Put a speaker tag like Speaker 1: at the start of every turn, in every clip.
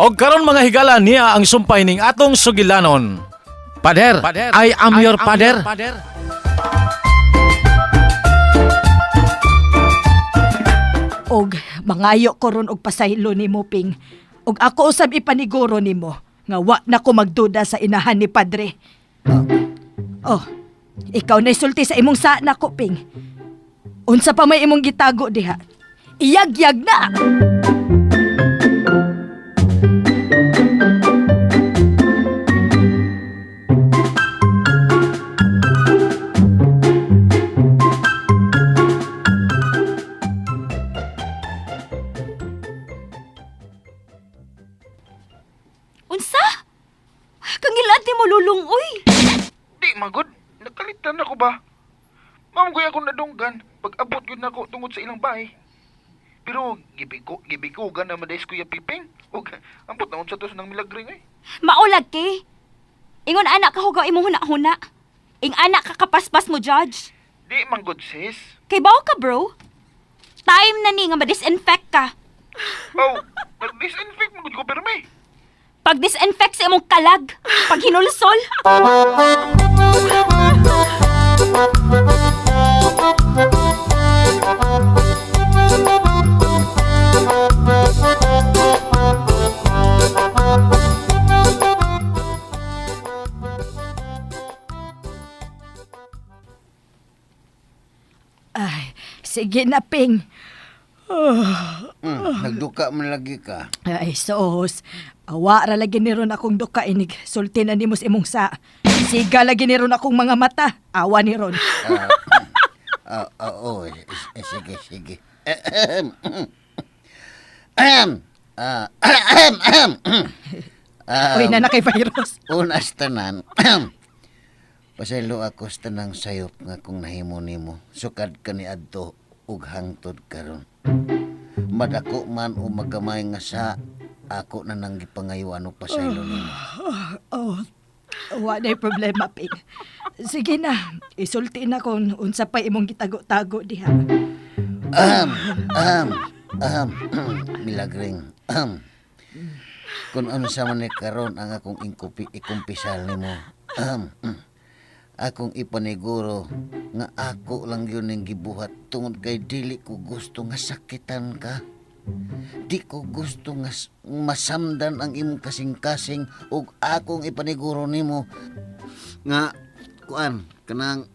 Speaker 1: Og karon mga higala niya ang sumpay ning atong sugilanon. Pader, I am your pader.
Speaker 2: Og mangayo ko ron og pasaylo nimo Ping. Og ako usab ipaniguro nimo nga wa na ko magduda sa inahan ni Padre. Oh, ikaw na sulti sa imong sa nako Ping. Unsa pa may imong gitago diha? Iyag-yag na.
Speaker 3: Unsa? Kangilad ni mo lulong, uy.
Speaker 4: Di magod, nakalitan ako ba? Mamgoy ako nadunggan pag abot yun ako tungod sa ilang bahay. Pero gibikugan na madais Kuya Piping. Ug ambot na unsa to sa nang milagring eh.
Speaker 3: Maulag ki. Ingon anak ka hugaw imong huna-huna. Ing anak ka kapaspas mo, Judge.
Speaker 4: Di manggod sis.
Speaker 3: Kay bawo ka, bro. Time na ni nga ma-disinfect ka.
Speaker 4: Oh, nag-disinfect magod ko perme.
Speaker 3: Pag-disinfect sa imong kalag. Pag hinulsol.
Speaker 2: Ay, sige na Ping.
Speaker 5: Nagduka man lagi ka.
Speaker 2: Ay, sos. Awa ra lagi ni ron akong duka inig. Sulti na nimo sa imong sa. Siga lagi ni ron akong mga mata. Awa ni ron.
Speaker 5: Oo, sige, sige. Ahem.
Speaker 2: Uy, na kay virus.
Speaker 5: Unas tanan. Pasaylo ako sa tanang sayop nga kung nahimo nimo. Sukad ka ni adto ug hangtod karon. Madako man o magamay nga sa ako na nang gipangayuan og pasaylo nimo.
Speaker 2: Oh, wala problema, Ping. Sige na, isulti na kung unsa pa imong gitago-tago diha.
Speaker 5: Milagring. Kung ano sa man ni karon ang akong ikumpisal nimo. Akong ipaniguro nga ako lang yun ang gibuhat tungod kay dili ko gusto nga sakitan ka. Di ko gusto nga masamdan ang imong kasing-kasing ug akong ipaniguro nimo nga kuan kanang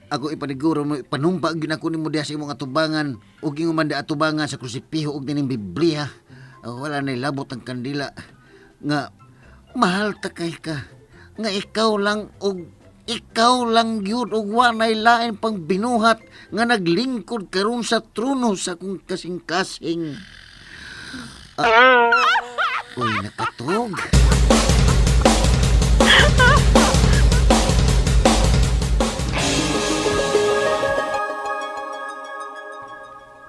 Speaker 5: ako ipaniguro mo panumpa gyud ako nimo diha sa imong atubangan ug ingon man di atubangan sa krusipiho ug dining Biblia. Wala na labot ang kandila nga mahal ta kay ka nga ikaw lang gyud ug wanay lain pang binuhat nga naglingkod karon sa trono sa akong kasing-kasing. Uy, nakatog.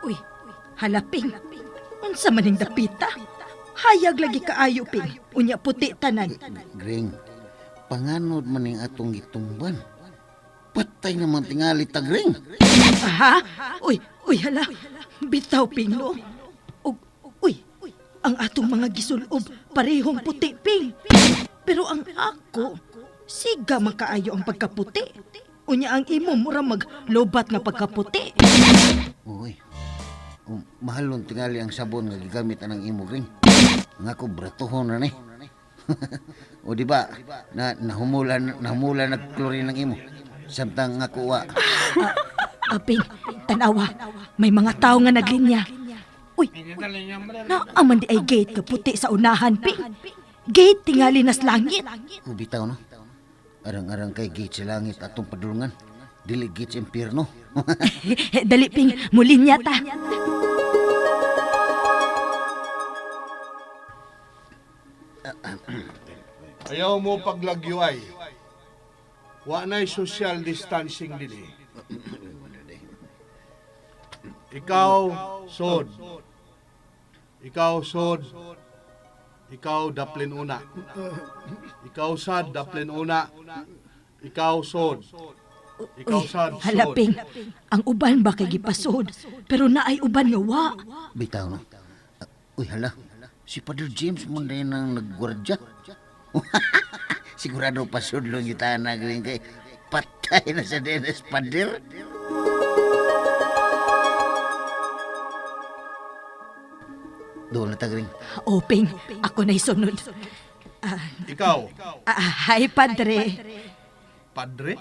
Speaker 2: Uy, halaping. Unsa maning dapita? Hayag lagi kaayo, Ping. Unya puti tanan.
Speaker 5: Gring, panganod man ning atong gitumban. Patay naman tingali ta, Gring.
Speaker 2: Aha? Uy, hala. Bitaw, Ping, no? Uy, ang atong mga gisulob, parehong puti, Ping. Pero ang ako, siga makaayo ang pagkaputi. Unya ang imo mura maglobat nga pagkaputi.
Speaker 5: Uy, mahalon tingali ang sabon nga gigamit anang imo, Gring. Nga ko bratuhon na ni. O di ba? Nahumulan nagklorin ng imo. Samtang nga kuwa.
Speaker 2: Ping, tanawa. May mga tao nga naglinya. Uy, naaman di ay gate ka puti sa unahan, Ping. Gate tingali nas langit.
Speaker 5: Bitaw no? Arang-arang kay gate sa langit atong padulungan. Dili gate sa impyerno.
Speaker 2: Dali, Ping, mulinya ta.
Speaker 6: Ayaw mo paglagyo ay. Wa na'y social distancing din eh. Ikaw, sod. Ikaw, sod. Ikaw, daplin una. Ikaw, sad, daplin una. Ikaw, sod. Ikaw, sad, sod.
Speaker 2: Halaping, ang uban ba kay gipasod, pero naay uban nga wa.
Speaker 5: Bitaw no? Uy hala. Si Father James mo na yun ang nagwardya. Sigurado pasudlong kita na gring kay patay na sa Dennis Pader. Doon na tagring.
Speaker 2: Oping, ako na'y sunod.
Speaker 6: Ikaw,
Speaker 2: Hi, Padre.
Speaker 6: Padre?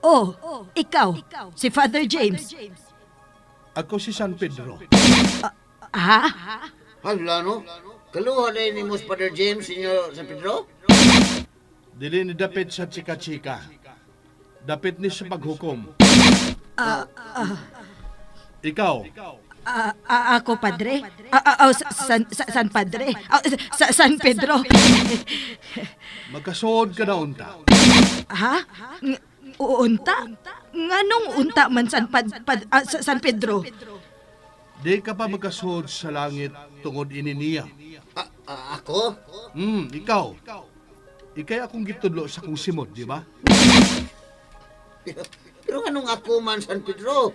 Speaker 2: Oh, ikaw, si Father James.
Speaker 6: Ako si San Pedro.
Speaker 2: Ha?
Speaker 5: Hala no? Kaluha na ni Mus Father James, Senyor San Pedro?
Speaker 6: Dili ni dapit sa chika-chika. Dapit ni sa paghukom. Ikaw,
Speaker 2: Ako, Padre? San Padre? San Pedro?
Speaker 6: magkasuod ka na unta.
Speaker 2: Ha? Unta? Nganong unta man San Pedro?
Speaker 6: Di ka pa magkasuod sa langit tungod ininiya.
Speaker 5: Ako?
Speaker 6: Ikaw. Ikay akong gitudlo sa kong simod, di ba?
Speaker 5: Pero anong ako man, San Pedro?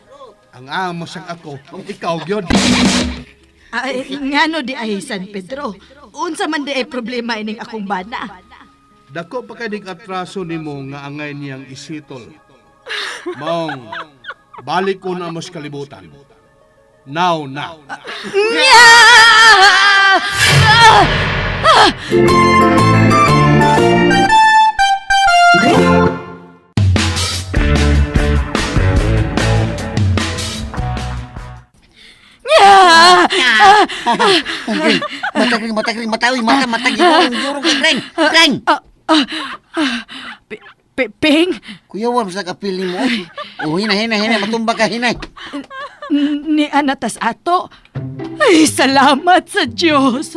Speaker 6: Ang amos ang ako, ang ikaw gyud.
Speaker 2: Ngano di ay San Pedro? Unsa man di ay problema ining akong bana?
Speaker 6: Dako pa kay atraso nimo nga angay niyang isitol. Maong, balik ko na mos kalibutan. Now na.
Speaker 5: Matagring, matawi, matagring, yurong kay Greng. Greng!
Speaker 2: Ping,
Speaker 5: Kuya Worm, sa kapil ni mo. Hinay, matumba ka, hinay.
Speaker 2: ni anatas ato. Ay, salamat sa Diyos.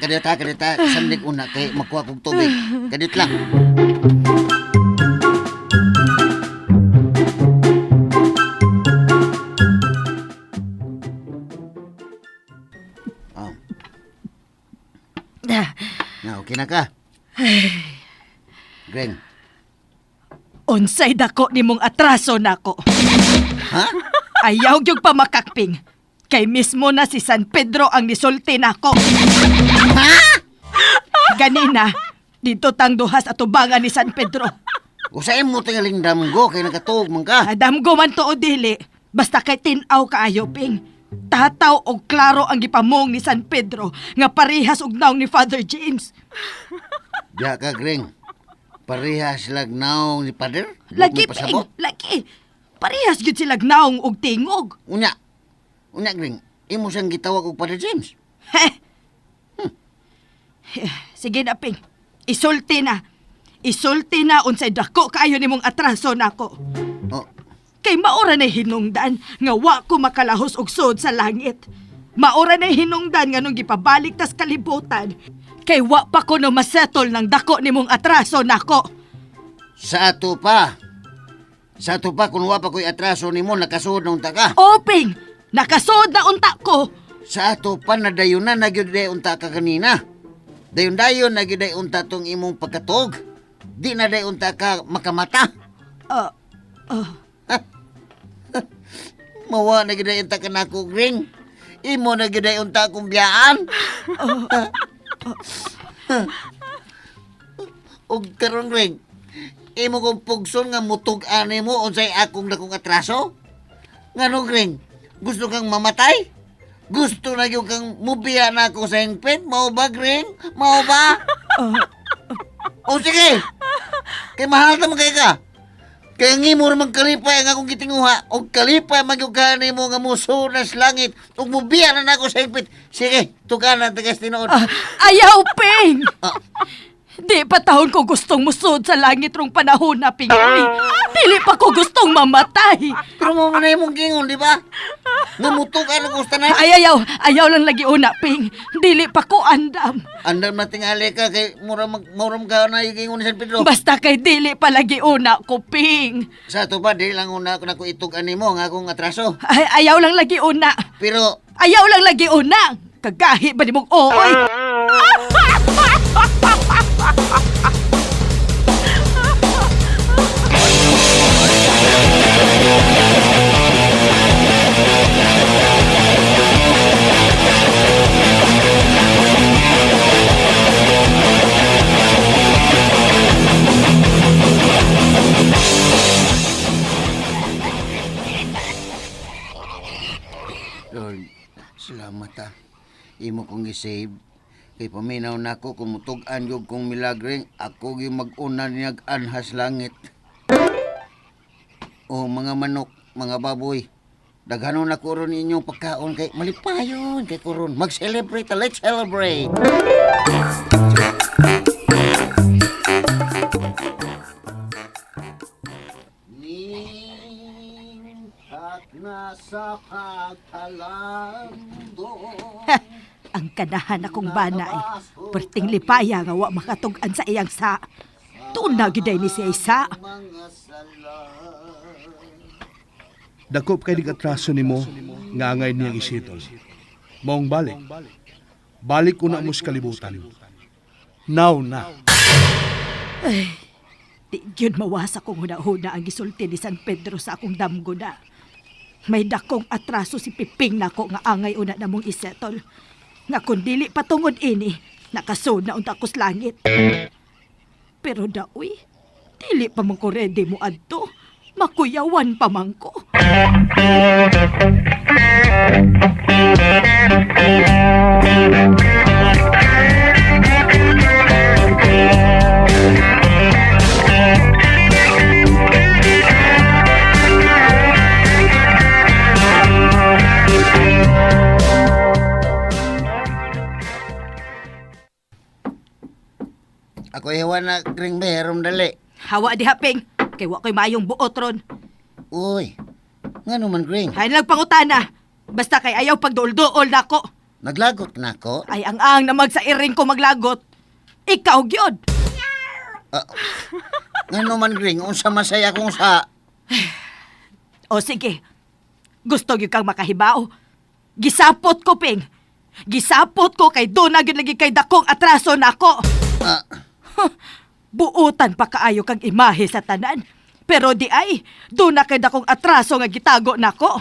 Speaker 5: Kadita, sandig una kay makuha kong tubig. Kadit lang. Oh. Na, okay na ka. Greng.
Speaker 2: Unsay dako nimong atraso nako.
Speaker 5: Ha?
Speaker 2: Ayaw gyud pa makakping. Kay mismo na si San Pedro ang nisulti nako. Ganina, dito tang duhas atubangan ni San Pedro.
Speaker 5: Usain mo tingaling damgo kay nakatuog man ka.
Speaker 2: Adamgo man to o dili. Basta kay tinaw kaayo, Ping. Tataw og klaro ang gipamong ni San Pedro nga parehas og naong ni Father James.
Speaker 5: Diya ka, Greng. Parehas lagnaw ni Pader?
Speaker 2: Lagi,
Speaker 5: May pasabot?
Speaker 2: Ping. Lagi. Parehas gyud sila naong og tingog.
Speaker 5: Unya, Greng. Imo siyang gitawag og Father James.
Speaker 2: Heh. Sige na, Ping. Isulti na. Isulti na unsay dako kaayo nimong atraso nako.
Speaker 5: Oh,
Speaker 2: Kay maora na hinungdan nga wa ko makalahos og sud sa langit. Maora na hinungdan nga nung gipabalik tas kalibutan. Kay wa pa ko no masettle ng dako nimong atraso nako.
Speaker 5: sa ato pa. Sa ato pa, kung wa pa ko'y atraso ni mo, nakasuod na unta ka.
Speaker 2: Oping, nakasud na unta ko.
Speaker 5: Sa ato pa, nadayon na, nagyod day unta ka kanina. Dayon-dayon, nagyod day unta tong imong pagkatog. Di na day unta ka makamata. Mawa na gyud unta ka nako, Greng. Imo na gyud unta akong biyaan. Og karon, Greng, imo kong pugson nga mutug-ani mo unsay akong dakong atraso? Ngano, Greng? Gusto kang mamatay? Gusto na gyud kang mubiya na ako sa hingpit? Mao ba, Greng? Mao ba? O sige. Kay mahal ta man kay ka. Kaya ngimo ramang kalipay ang akong gitinguha o kalipay magyugani mo nga musunas langit ug mubiya na nako sa higpit. Sige, tuganan tagas tinuod.
Speaker 2: Ayaw, Ping! Di pa taon ko gustong musod sa langit rong panahon na, Ping. Dili pa ko gustong mamatay.
Speaker 5: Pero mo man imong gingon, di ba? Nga mutugan ang gusto na.
Speaker 2: Ayaw lang lagi una, Ping. Dili pa ko andam.
Speaker 5: Andam na tingali ka kay muram ka na yung gingon ni San Pedro.
Speaker 2: Basta kay dili pa lagi una ko, Ping.
Speaker 5: Sa to ba, di lang una ko na ko itugan mo nga akong atraso.
Speaker 2: Ayaw lang lagi una.
Speaker 5: Pero,
Speaker 2: Ayaw lang lagi una. Kagahi ba ni mong ooy?
Speaker 5: imo kong gisave. Kay paminaw nako kung mutug-an yung kong milagring, ako yung mag-una niyag anhas langit. O mga manok, mga baboy, daghanon na kuron inyong pagkaon kay malipayon kay kuron. Mag-celebrate, let's celebrate! Nintak na sa kagkalando.
Speaker 2: Ang kanahan akong bana ay perting lipaya nga wa makatug-an sa iyang sa. Tuna giday ni siya isa.
Speaker 6: Dakop kay atraso nimo nga angay niyang isitol. Maong balik. Balik ko na mo sa kalibutan. Now na.
Speaker 2: Di yun mawasa kong huna-huna ang gisulti ni San Pedro sa akong damgo na. May dakong atraso si Piping nako nga angay una namong isetol. Nga kung dili patungod ini, nakasod na unta kos langit. Pero daoy, dili pa man ko ready mo adto. Makuyawan pa man ko.
Speaker 5: Ako iwan na kring beherom dali.
Speaker 2: Hawa di haping, kay wa ko'y mayong buot ron.
Speaker 5: Uy, nga naman kring.
Speaker 2: Hay lang pangutana, basta kay ayaw pagdool-dool nako.
Speaker 5: Naglagot na ako.
Speaker 2: Ay ang na magsairing ko maglagot. Ikaw gyud.
Speaker 5: Nga naman kring, unsa masaya kong sa...
Speaker 2: O sige, gusto gyud kang makahibaw. Gisapot ko, Ping. Gisapot ko kay doon na gyud lagi kay dakong atraso nako. Buutan pa kaayo kang imahe sa tanan. Pero di ay, doon na kay dakong atraso nga gitago nako.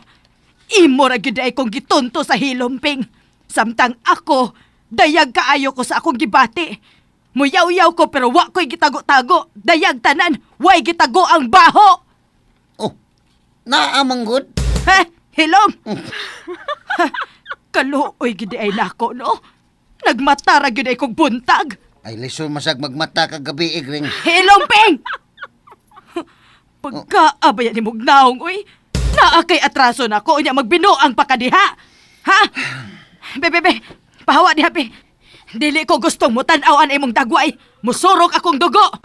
Speaker 2: Imo ra gyud ay kong gitunto sa hilomping. Samtang ako, dayag kaayo ko sa akong gibati. Muyaw-yaw ko pero wa ko'y gitago-tago. Dayag tanan, way gitago ang baho.
Speaker 5: Oh, naamanggod?
Speaker 2: Ha? Hilom? Kaluoy gid ay nako, no? Nagmatara gid ay kong buntag.
Speaker 5: Ay, lisod masag magmata kagabi, kring.
Speaker 2: Hilomping! Pagkaabayan ni Mugnaong, uy. Naa kay atraso na ko, niya magbinuang pakadiha. Ha? Bebe, pahawa di hapi. Dili ko gustong mutanawan imong dagway. Musurok akong dugo.